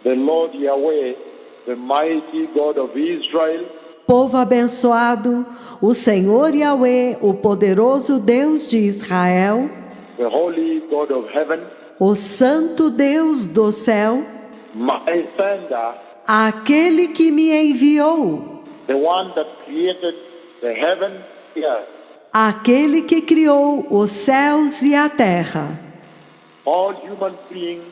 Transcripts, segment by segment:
the Lord Yahweh, the mighty God of Israel, Povo abençoado, o Senhor Yahweh, o poderoso Deus de Israel, the holy God of heaven, o santo Deus do céu, my sender, aquele que me enviou, the one that created the heaven and the earth, aquele que criou os céus e a terra, all human beings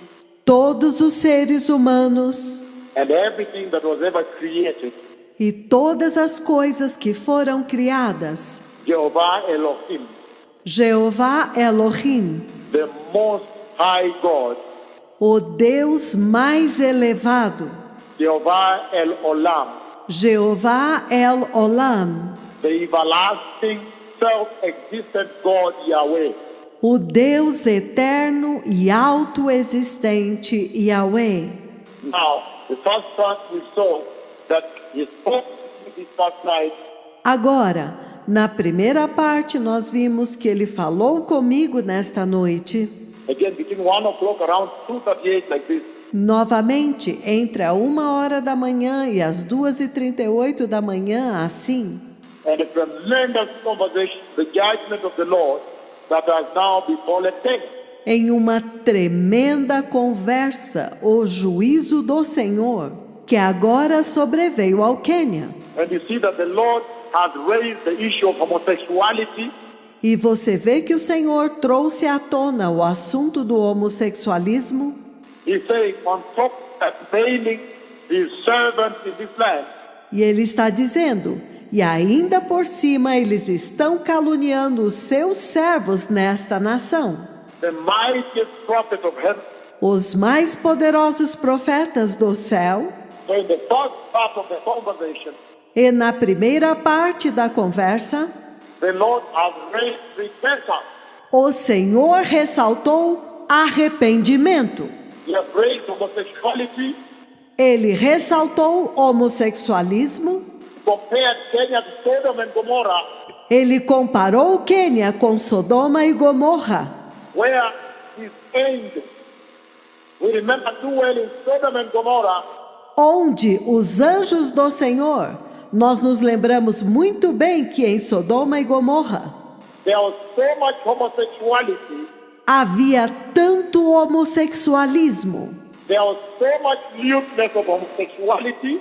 todos os seres humanos and everything that was ever created, e todas as coisas que foram criadas. Jehovah Elohim, Jeová Elohim, the most high God, o Deus mais elevado, Jehovah El Olam, Jeová El Olam, the everlasting self-existent God Yahweh. o Deus eterno e autoexistente Yahweh. Now, the first part we saw that he spoke this first night. Agora, na primeira parte nós vimos que ele falou comigo nesta noite, Again, between 1 o'clock, around 2:38, like this. novamente entre a 1h da manhã e as 2h38 da manhã, assim. And a tremendous conversation, the judgment of the Lord that has now befallen them. Em uma tremenda conversa, o juízo do Senhor, que agora sobreveio ao Quênia. And you see that the Lord has raised the issue of homosexuality. E você vê que o Senhor trouxe à tona o assunto do homossexualismo. He says, on top of failing his servants in this land, E ele está dizendo, e ainda por cima eles estão caluniando os seus servos nesta nação. the mightiest prophet of heaven. Os mais poderosos profetas do céu. So in the first part of the conversation, E na primeira parte da conversa, the Lord has raised repentance. o Senhor ressaltou arrependimento. He has raised homosexuality, Ele ressaltou homossexualismo. compared Kenya to Sodom and Gomorrah, Ele comparou o Quênia com Sodoma e Gomorra, where his angels, we remember too well in Sodom and Gomorrah, onde os anjos do Senhor, nós nos lembramos muito bem que em Sodoma e Gomorra there was so much homosexuality, havia tanto homossexualismo, there was so much lewdness of homosexuality,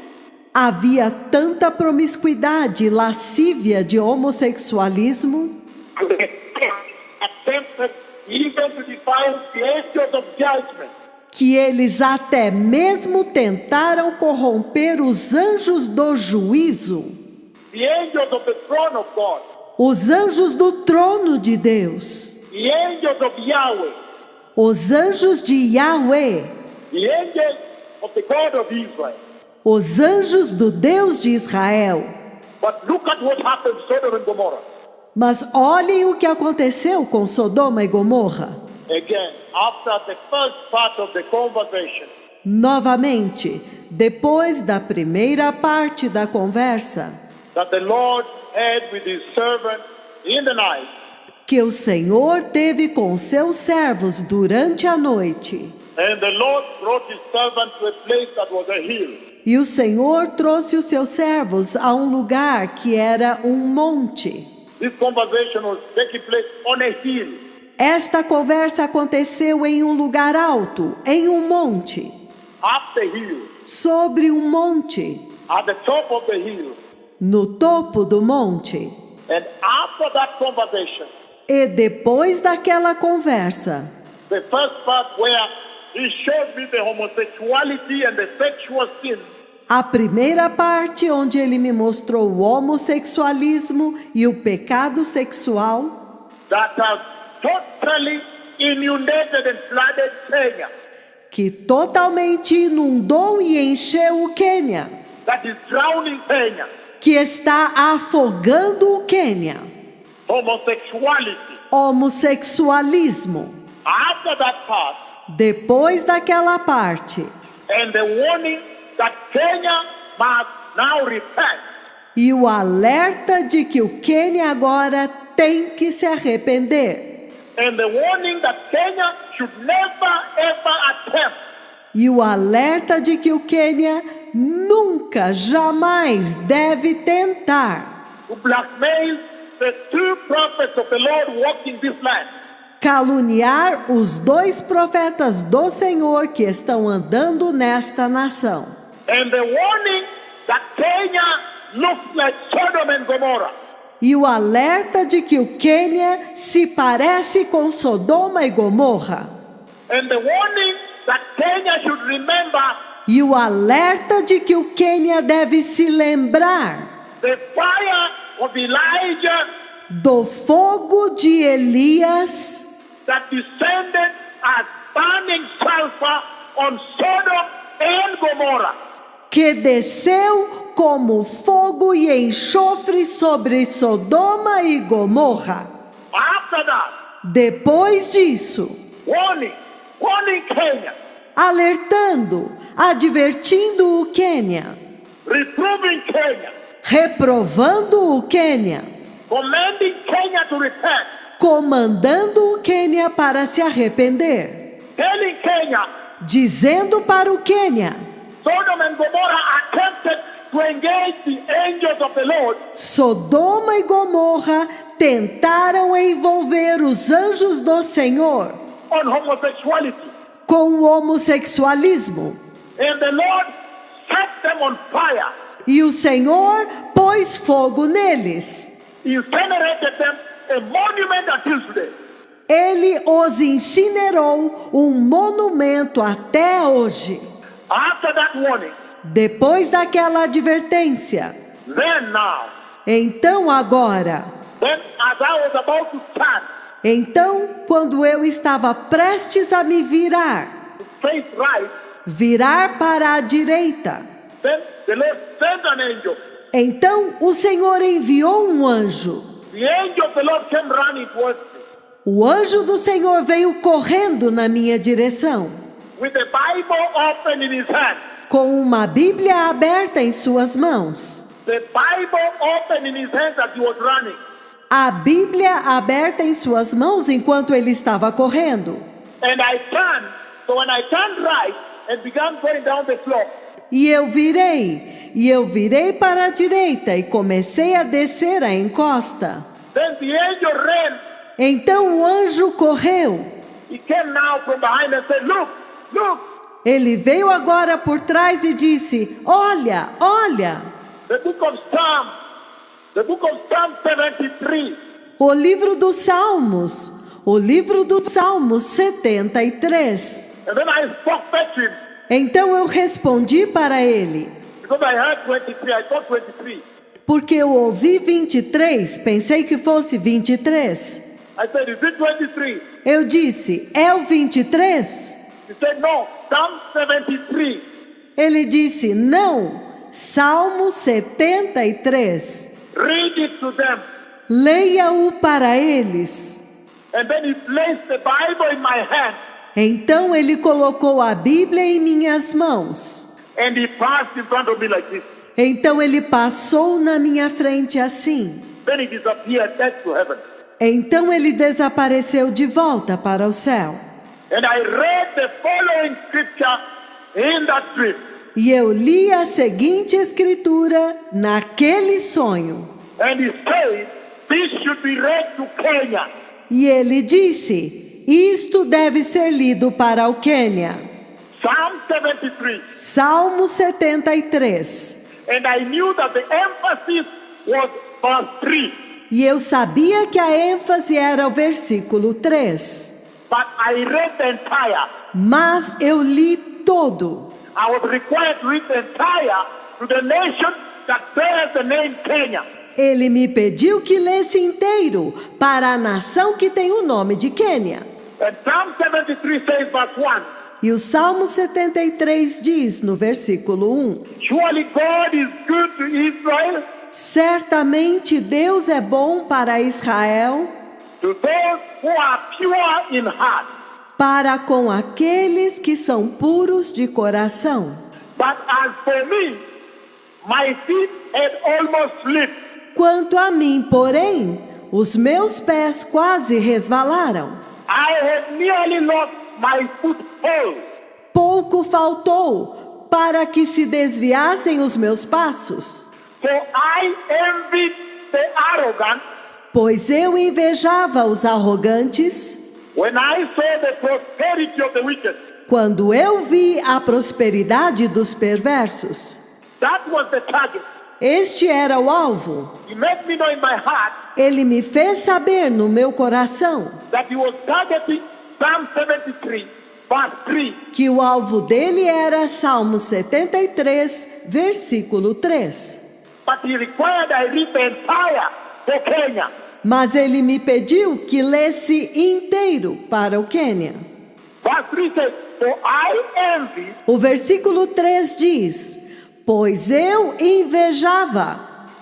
havia tanta promiscuidade e lascívia de homossexualismo, and they attempted even to defile the angels of judgment. que eles até mesmo tentaram corromper os anjos do juízo, The angels of the throne of God, os anjos do trono de Deus, the angels of Yahweh, os anjos de Yahweh, the angels of the God of Israel. os anjos do Deus de Israel. But look at what happened to Sodom and Gomorrah. Mas olhem o que aconteceu com Sodoma e Gomorra. Again, after the first part of the conversation, Novamente, depois da primeira parte da conversa, that the Lord had with his servant in the night, que o Senhor teve com seus servos durante a noite, and the Lord brought his servant to a place that was a hill. e o Senhor trouxe os seus servos a um lugar que era um monte. This conversation was taking place on a hill. Esta conversa aconteceu em um lugar alto, em um monte, Up the hill, sobre um monte, at the top of the hill. no topo do monte. And after that conversation, E depois daquela conversa, the first part where he showed me the homosexuality and the sexual sin, a primeira parte onde ele me mostrou o homossexualismo e o pecado sexual, that has totally inundated and flooded Kenya, que totalmente inundou e encheu o Quênia, that is drowning Kenya. que está afogando o Quênia. Homosexuality. Homossexualismo. After that part, Depois daquela parte, and the warning that Kenya must now repent. e o alerta de que o Quênia agora tem que se arrepender. And the warning that Kenya should never ever attempt E o alerta de que o Quênia nunca, jamais deve tentar to blackmail the two prophets of the Lord walking this land. caluniar os 2 profetas do Senhor que estão andando nesta nação. And the warning that Kenya looks like Sodom and Gomorrah. E o alerta de que o Quênia se parece com Sodoma e Gomorra. And the warning that Kenya should remember E o alerta de que o Quênia deve se lembrar the fire of Elijah do fogo de Elias that descended as burning sulfur on Sodom and Gomorrah. que desceu como fogo e enxofre sobre Sodoma e Gomorra. After that, Depois disso, warning Kenya, alertando, advertindo o Quênia, reproving Kenya, reprovando o Quênia, commanding Kenya to repent, comandando o Quênia para se arrepender, telling Kenya, dizendo para o Quênia: Sodom and Gomorrah are tempted to engage the angels of the Lord Sodoma e Gomorra tentaram envolver os anjos do Senhor on homosexuality. com o homossexualismo. And the Lord set them on fire, E o Senhor pôs fogo neles. incinerated them, a monument until today. Ele os incinerou, um monumento até hoje. After that warning, Depois daquela advertência, then now, então agora, then as I was about to stand, então quando eu estava prestes a me virar, face right, virar para a direita, then the Lord sent an angel. então o Senhor enviou um anjo. The angel of the Lord came running towards me O anjo do Senhor veio correndo na minha direção, with the Bible open in his hand. com uma Bíblia aberta em suas mãos. The Bible open in his hands as he was running. A Bíblia aberta em suas mãos enquanto ele estava correndo. And I turned. So when I turned right and began going down the slope, E eu virei para a direita e comecei a descer a encosta. then the angel ran. Então o anjo correu. He came now from behind and said, look, look, Ele veio agora por trás e disse: olha, olha. the book of Psalm 73. O livro dos Salmos. O livro dos Salmos 73. And then I spoke back to him Então eu respondi para ele. because I heard 23. I thought 23. Porque eu ouvi 23, pensei que fosse 23. I said, is it 23? Eu disse: é o 23? He said, no, Psalm 73. Ele disse: não, Salmo 73. Read it to them. Leia-o para eles. And then he placed the Bible in my hand Então ele colocou a Bíblia em minhas mãos. and he passed in front of me like this. Então ele passou na minha frente assim. Then he disappeared back to heaven. Então ele desapareceu de volta para o céu. And I read the following scripture in that dream. E eu li a seguinte escritura naquele sonho. And he said, this should be read to Kenya. E ele disse: isto deve ser lido para o Quênia. Psalm 73. Salmo 73. And I knew that the emphasis was verse 3. E eu sabia que a ênfase era o versículo 3. But I read the entire. Mas eu li todo. I was required to read the entire to the nation that bears the name Kenya. Ele me pediu que lesse inteiro para a nação que tem o nome de Quênia. And Psalm 73 says verse 1. E o Salmo 73 diz no versículo 1: Surely God is good to Israel, certamente Deus é bom para Israel, to those who are pure in heart. para com aqueles que são puros de coração. But as for me, my feet had almost slipped. Quanto a mim, porém, os meus pés quase resvalaram. I had nearly lost my foothold. pouco faltou para que se desviassem os meus passos. For I envied the arrogant Pois eu invejava os arrogantes when I saw the prosperity of the wicked. quando eu vi a prosperidade dos perversos. That was the target. Este era o alvo. He made me know in my heart Ele me fez saber no meu coração that he was targeting Psalm 73, verse 3. que o alvo dele era Salmo 73, versículo 3. But he required I read the entire for Kenya. Mas ele me pediu que lesse inteiro para o Quênia. Verse 3 says, for I envy O versículo 3 diz: Pois eu invejava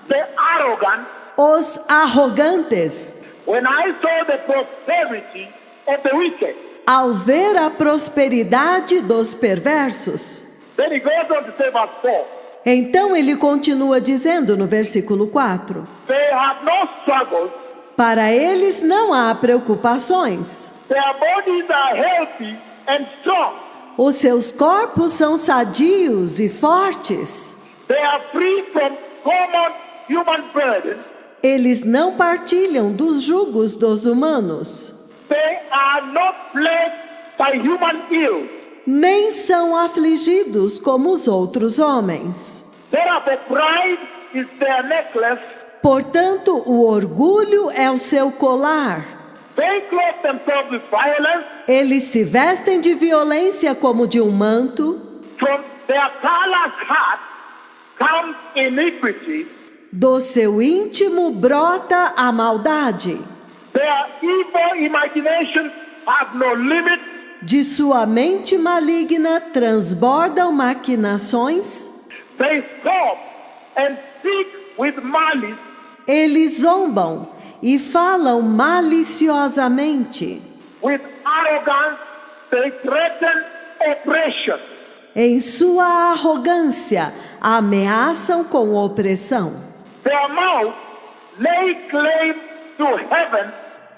the arrogant os arrogantes when I saw the prosperity of the wicked. ao ver a prosperidade dos perversos. Then he goes on to say verse 4. Então ele continua dizendo no versículo 4: They have no struggles, Para eles não há preocupações. their bodies are healthy and strong. Os seus corpos são sadios e fortes. They are free from common human burdens. Eles não partilham dos jugos dos humanos, They are not plagued by human ills. nem são afligidos como os outros homens. Therefore, pride is their necklace. Portanto, o orgulho é o seu colar. They clothe themselves with violence. Eles se vestem de violência como de um manto. From their callous heart comes iniquity. Do seu íntimo brota a maldade. Their evil imaginations have no limit. De sua mente maligna transbordam maquinações. They scoff and speak with malice. Eles zombam e falam maliciosamente. With arrogance, they threaten oppression. Em sua arrogância, ameaçam com opressão. Their mouth lay claim to heaven,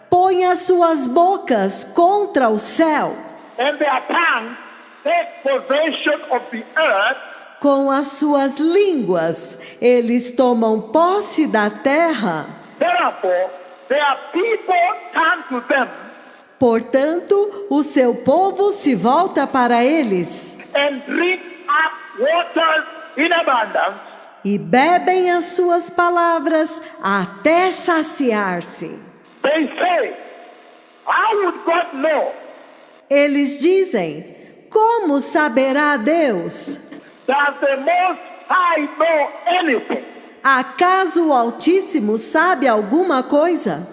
Põe as suas bocas contra o céu. and their tongue take possession of the earth. Com as suas línguas, eles tomam posse da terra. Therefore, their people turn to them Portanto, o seu povo se volta para eles and drink up waters in abundance. e bebem as suas palavras até saciar-se. They say, how would God know Eles dizem: Como saberá Deus? does the Most High know anything? Acaso o Altíssimo sabe alguma coisa?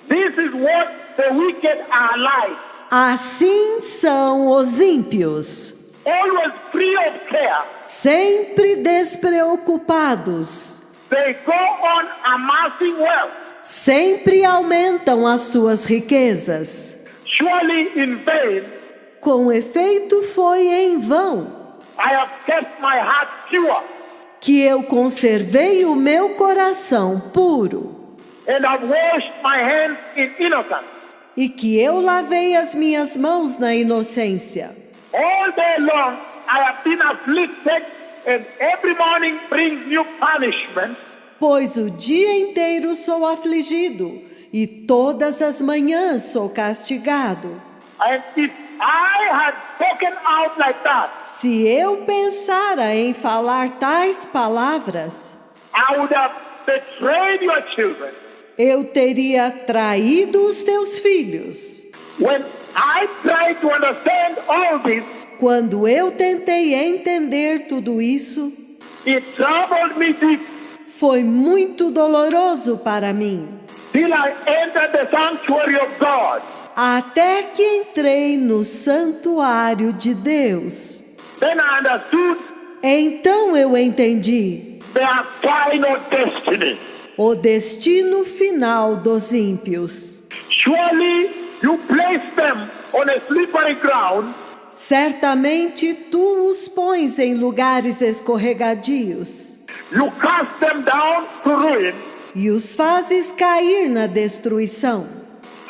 This is what the wicked are like, Assim são os ímpios, always free of care. sempre despreocupados, They go on amassing wealth, sempre aumentam as suas riquezas. surely in vain. Com efeito, foi em vão I have kept my heart pure que eu conservei o meu coração puro and have washed my hands in innocence. e que eu lavei as minhas mãos na inocência. All day long I have been afflicted, and every morning brings new punishment. Pois o dia inteiro sou afligido e todas as manhãs sou castigado. And if I had spoken out like that, Se eu pensara em falar tais palavras, I would have betrayed your children. eu teria traído os teus filhos. When I tried to understand all this, Quando eu tentei entender tudo isso, it troubled me deep foi muito doloroso para mim, till I entered the sanctuary of God. até que entrei no santuário de Deus. Then I understood Então eu entendi their final destiny. o destino final dos ímpios. Surely you place them on a slippery ground. Certamente tu os pões em lugares escorregadios You cast them down to ruin. e os fazes cair na destruição.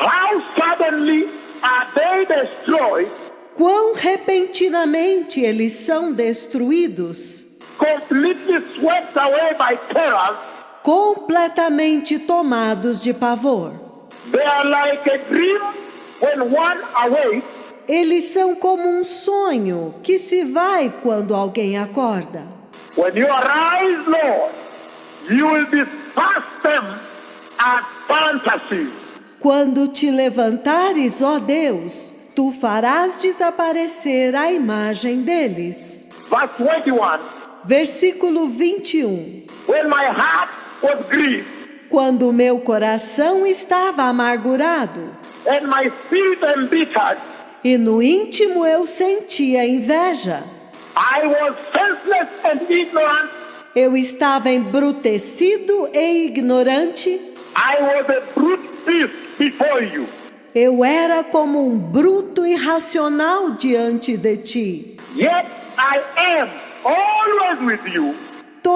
How suddenly are they destroyed? Quão repentinamente eles são destruídos, completely swept away by terror. completamente tomados de pavor. They are like a dream when one awakes. Eles são como um sonho que se vai quando alguém acorda. When you arise, Lord, you will disperse them as fantasies. Quando te levantares, ó Deus, tu farás desaparecer a imagem deles. Verse 21. Versículo 21. When my heart was grieved Quando o meu coração estava amargurado and my spirit embittered, e no íntimo eu sentia inveja, I was senseless and ignorant. eu estava embrutecido e ignorante, I was a brute beast before you. eu era como um bruto irracional diante de ti. Yet I am always with you.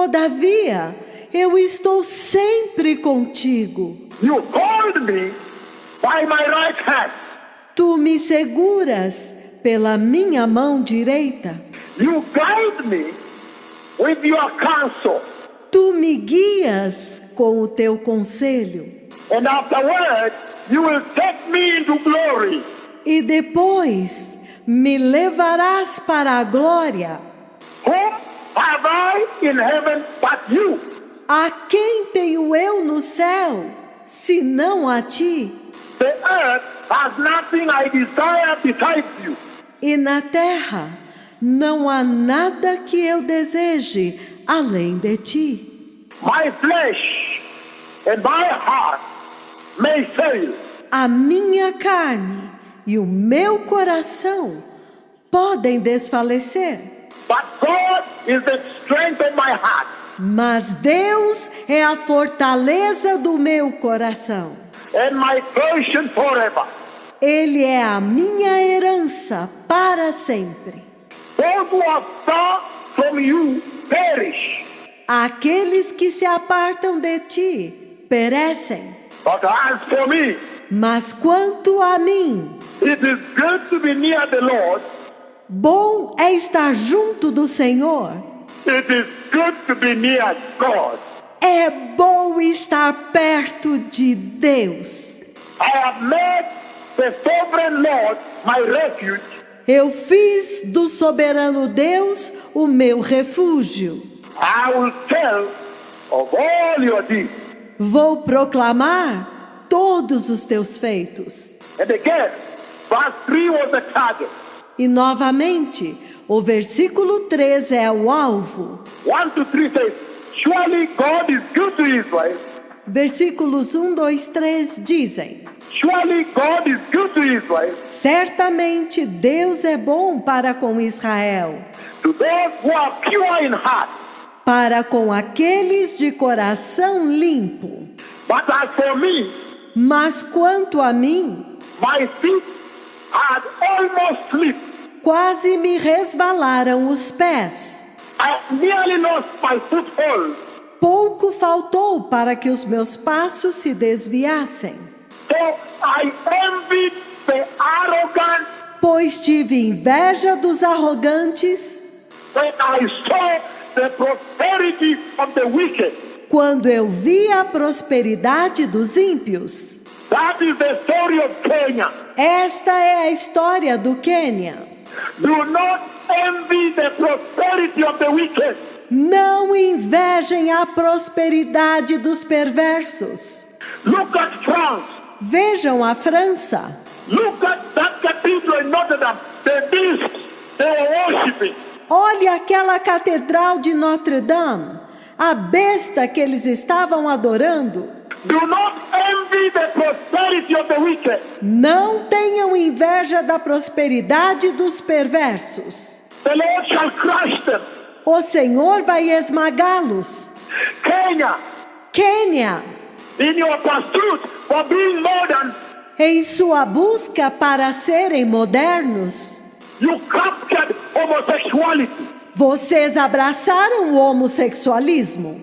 Todavia, eu estou sempre contigo. You hold me by my right hand. Tu me seguras pela minha mão direita. You guide me with your counsel. Tu me guias com o teu conselho. And afterward, you will take me into glory. E depois me levarás para a glória. Whom have I in heaven but you? A quem tenho eu no céu, senão a ti? The earth has nothing I desire besides you. E na terra não há nada que eu deseje além de ti. My flesh and my heart may fail, A minha carne e o meu coração podem desfalecer, but God is the strength of my heart. mas Deus é a fortaleza do meu coração. And my portion forever. Ele é a minha herança para sempre. Those who are far from you perish. Aqueles que se apartam de ti perecem. But as for me, Mas quanto a mim, it is good to be near the Lord. bom é estar junto do Senhor. It is good to be near God. É bom estar perto de Deus. I have made the sovereign Lord my refuge. Eu fiz do soberano Deus o meu refúgio. I will tell of all your deeds. Vou proclamar todos os teus feitos. And again, verse 3 was the target. E novamente, o versículo 3 é o alvo. 1 to 3 says, surely God is good to Israel. Versículos 1, 2, 3 dizem: Surely God is good to Israel. certamente Deus é bom para com Israel, To those who are pure in heart. para com aqueles de coração limpo. But as for me, Mas quanto a mim, my feet had almost slipped. quase me resvalaram os pés. I nearly lost my foothold. Pouco faltou para que os meus passos se desviassem. So I envied the arrogant Pois tive inveja dos arrogantes when I saw the prosperity of the wicked. quando eu vi a prosperidade dos ímpios. That is the story of Kenya. Esta é a história do Quênia. Do not envy the prosperity of the wicked. Não invejem a prosperidade dos perversos. Look at France. Vejam a França. Look at that cathedral in Notre Dame. The beasts they were worshiping. Olhe aquela catedral de Notre Dame. A besta que eles estavam adorando. Do not envy the prosperity of the wicked. Não tenham inveja da prosperidade dos perversos. The Lord shall crush them. O Senhor vai esmagá-los. Kenya, Quênia, in your pursuit for being modern, em sua busca para serem modernos, you captured homosexuality. vocês abraçaram o homossexualismo.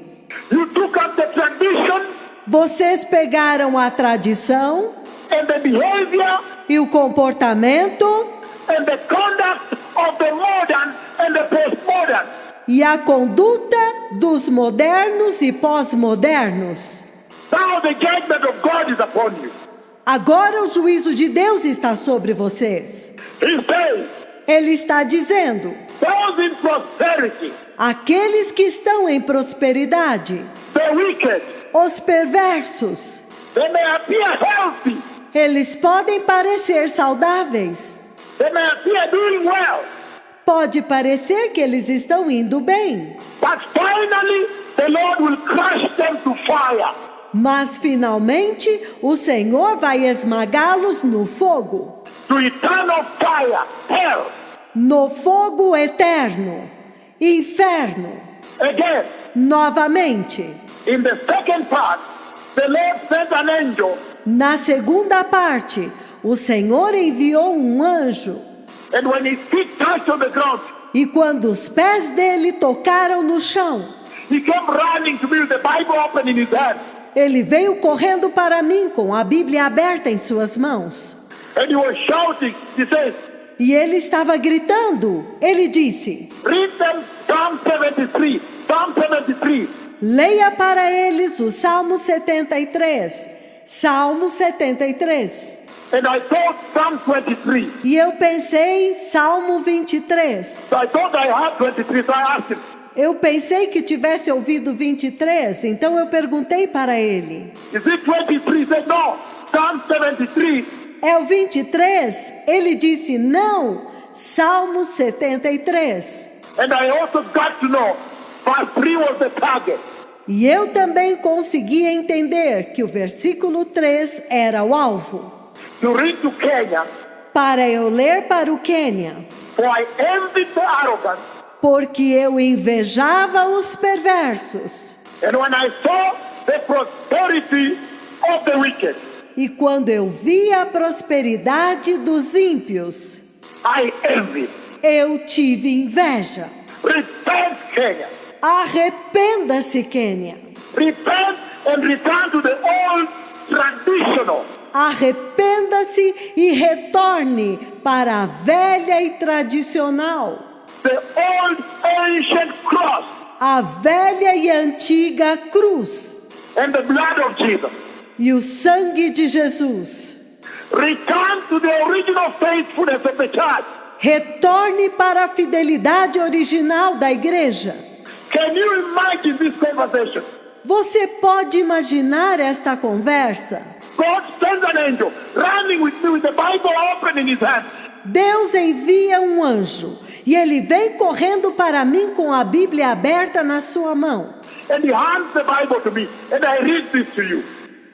You took up the tradition Vocês pegaram a tradição and the behavior e o comportamento and the conduct of the modern and the postmodern. E a conduta dos modernos e pós-modernos. Now the judgment of God is upon you. Agora o juízo de Deus está sobre vocês. He says, Ele está dizendo: those in prosperity, aqueles que estão em prosperidade, the wicked, os perversos, they may appear healthy, eles podem parecer saudáveis. they may appear doing well, Pode parecer que eles estão indo bem. but finally the Lord will crush them to fire. Mas finalmente o Senhor vai esmagá-los no fogo. To eternal fire, hell. No fogo eterno. Inferno. Again, Novamente. in the second part, the Lord sent an angel, Na segunda parte, o Senhor enviou um anjo. and when his feet touched on the ground, E quando os pés dele tocaram no chão, he came running to me with the Bible open in his hand. ele veio correndo para mim com a Bíblia aberta em suas mãos. And he was shouting, he says, E ele estava gritando. Ele disse: read them Psalm 73, Psalm 73. leia para eles o Salmo 73. Salmo 73. And I thought Psalm 23. E eu pensei, Salmo 23. So I thought I had 23, so I asked him, Eu pensei que tivesse ouvido 23, então eu perguntei para ele: is it 23? He said, no, Psalm 73. é o 23? Ele disse: não, Salmo 73. And I also got to know, verse 3 was the target. E eu também consegui entender que o versículo 3 era o alvo. To read to Kenya, Para eu ler para o Quênia, for I envied the arrogant, porque eu invejava os perversos. and when I saw the prosperity of the wicked, E quando eu vi a prosperidade dos ímpios, I envied. eu tive inveja. Repent, Kenya. Arrependa-se, Quênia. Repent and return to the old traditional. Arrependa-se e retorne para a velha e tradicional, The old ancient cross a velha e antiga cruz and the blood of Jesus. e o sangue de Jesus. Return to the original faithfulness of the church. Retorne para a fidelidade original da igreja. Can you imagine this conversation? Você pode imaginar esta conversa? God sends an angel running with me with the Bible open in his hand. Deus envia um anjo e ele vem correndo para mim com a Bíblia aberta na sua mão. And he hands the Bible to me. And I read this to you.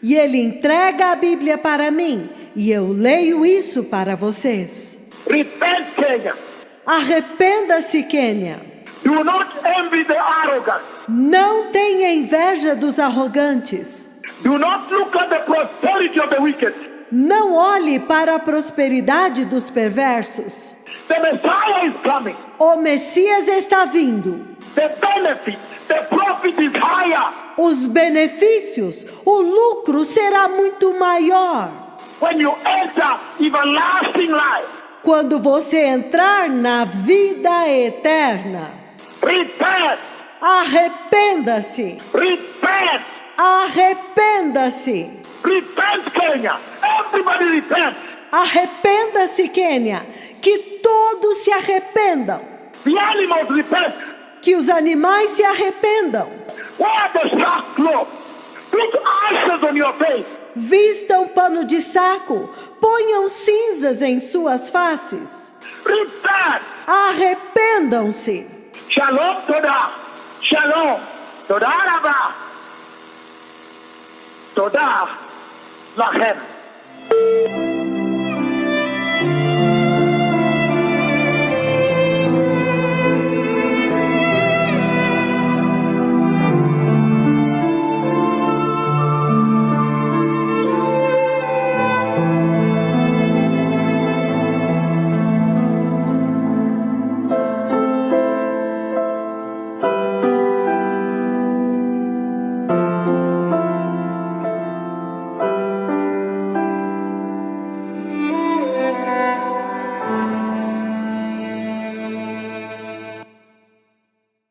E ele entrega a Bíblia para mim e eu leio isso para vocês. Repent, Kenya. Arrependa-se, Quênia. Do not envy the arrogant. Não tenha inveja dos arrogantes. Do not look at the prosperity of the wicked. Não olhe para a prosperidade dos perversos. The Messiah is coming. O Messias está vindo. The benefit, the profit is higher. Os benefícios, o lucro será muito maior. When you enter everlasting life. Quando você entrar na vida eterna. Repent. Arrependa-se. Repent. Arrependa-se. Repent, Kenya. Everybody repent. Arrependa-se, Quênia. Que todos se arrependam. The animals repent. Que os animais se arrependam. Wear the sackcloth. Put ashes on your face. Vistam pano de saco. Ponham cinzas em suas faces. Repent. Arrependam-se. Shalom, Todah. Shalom. Todah Rabah. Todah Lachem.